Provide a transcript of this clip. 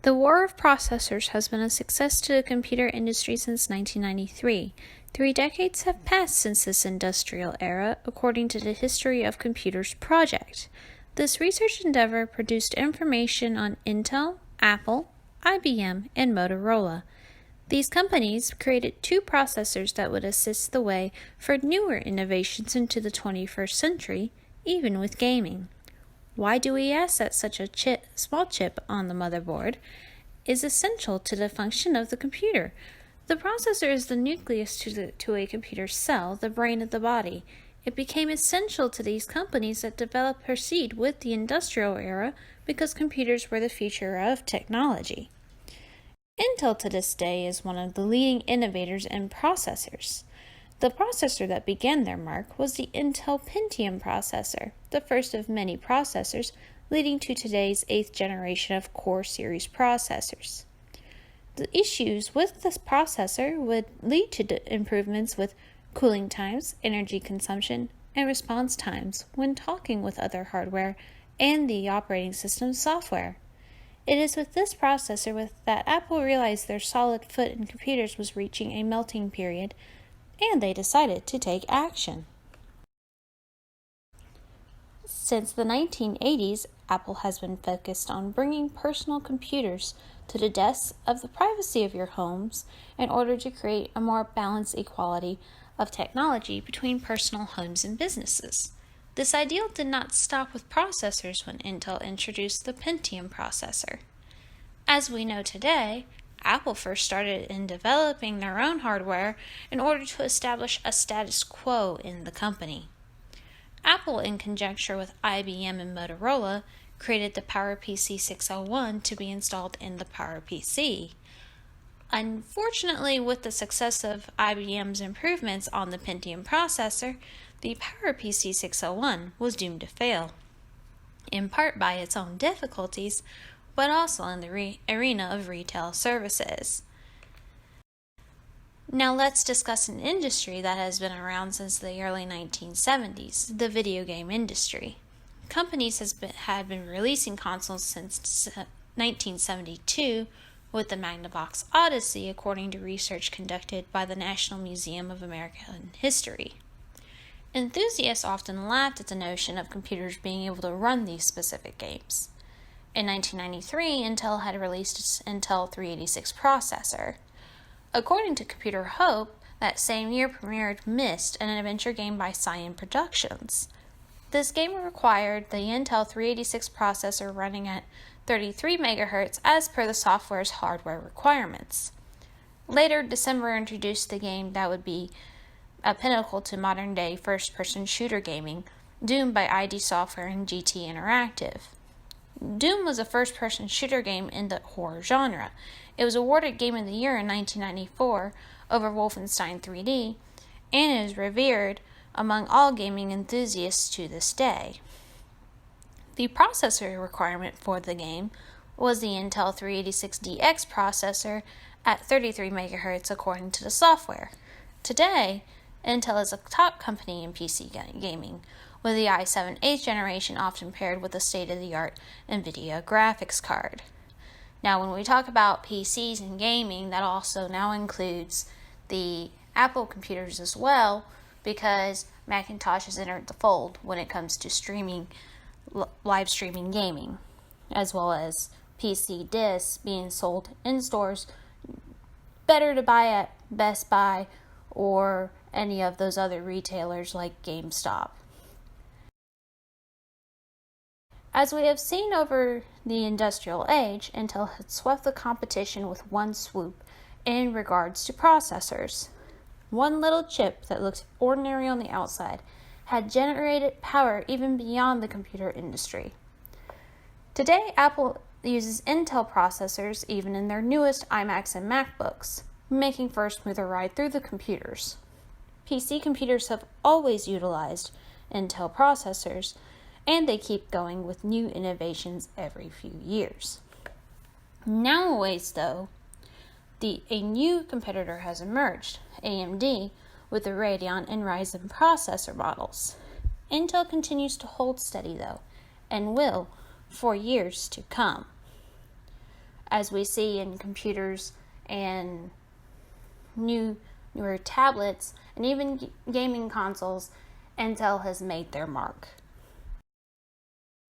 The war of processors has been a success to the computer industry since 1993. 3 decades have passed since this industrial era, according to the History of Computers project. This research endeavor produced information on Intel, Apple, IBM, and Motorola. These companies created 2 processors that would assist the way for newer innovations into the 21st century, even with gaming. Why do we ask that such a small chip on the motherboard is essential to the function of the computer? The processor is the nucleus to a computer cell, the brain of the body. It became essential to these companies that developed proceed with the industrial era because computers were the future of technology. Intel to this day is one of the leading innovators in processors. The processor that began their mark was the Intel Pentium processor, the first of many processors, leading to today's 8th generation of Core series processors. The issues with this processor would lead to improvements with cooling times, energy consumption, and response times when talking with other hardware and the operating system software. It is with this processor that Apple realized their solid foot in computers was reaching a melting period, and they decided to take action. Since the 1980s, Apple has been focused on bringing personal computers to the desks of the privacy of your homes in order to create a more balanced equality of technology between personal homes and businesses. This ideal did not stop with processors when Intel introduced the Pentium processor. As we know today, Apple first started in developing their own hardware in order to establish a status quo in the company. Apple, in conjunction with IBM and Motorola, created the PowerPC 601 to be installed in the PowerPC. Unfortunately, with the success of IBM's improvements on the Pentium processor, the PowerPC 601 was doomed to fail, in part by its own difficulties, but also in the arena of retail services. Now let's discuss an industry that has been around since the early 1970s, the video game industry. Companies had been releasing consoles since 1972 with the Magnavox Odyssey, according to research conducted by the National Museum of American History. Enthusiasts often laughed at the notion of computers being able to run these specific games. In 1993, Intel had released its Intel 386 processor. According to Computer Hope, that same year premiered Myst, an adventure game by Cyan Productions. This game required the Intel 386 processor running at 33 MHz as per the software's hardware requirements. Later, December introduced the game that would be a pinnacle to modern-day first-person shooter gaming, Doom by ID Software and GT Interactive. Doom was a first-person shooter game in the horror genre. It was awarded Game of the Year in 1994 over Wolfenstein 3D, and is revered among all gaming enthusiasts to this day. The processor requirement for the game was the Intel 386DX processor at 33 MHz according to the software. Today, Intel is a top company in PC gaming, with the i7 8th generation often paired with a state-of-the-art NVIDIA graphics card. Now, when we talk about PCs and gaming, that also now includes the Apple computers as well, because Macintosh has entered the fold when it comes to streaming, live streaming gaming, as well as PC discs being sold in stores. Better to buy at Best Buy or any of those other retailers like GameStop. As we have seen over the industrial age, Intel had swept the competition with one swoop in regards to processors. One little chip that looked ordinary on the outside had generated power even beyond the computer industry. Today, Apple uses Intel processors even in their newest iMacs and MacBooks, making for a smoother ride through the computers. PC computers have always utilized Intel processors, and they keep going with new innovations every few years. Nowadays, though, a new competitor has emerged, AMD, with the Radeon and Ryzen processor models. Intel continues to hold steady, though, and will for years to come. as we see in computers and newer tablets and even gaming consoles, Intel has made their mark.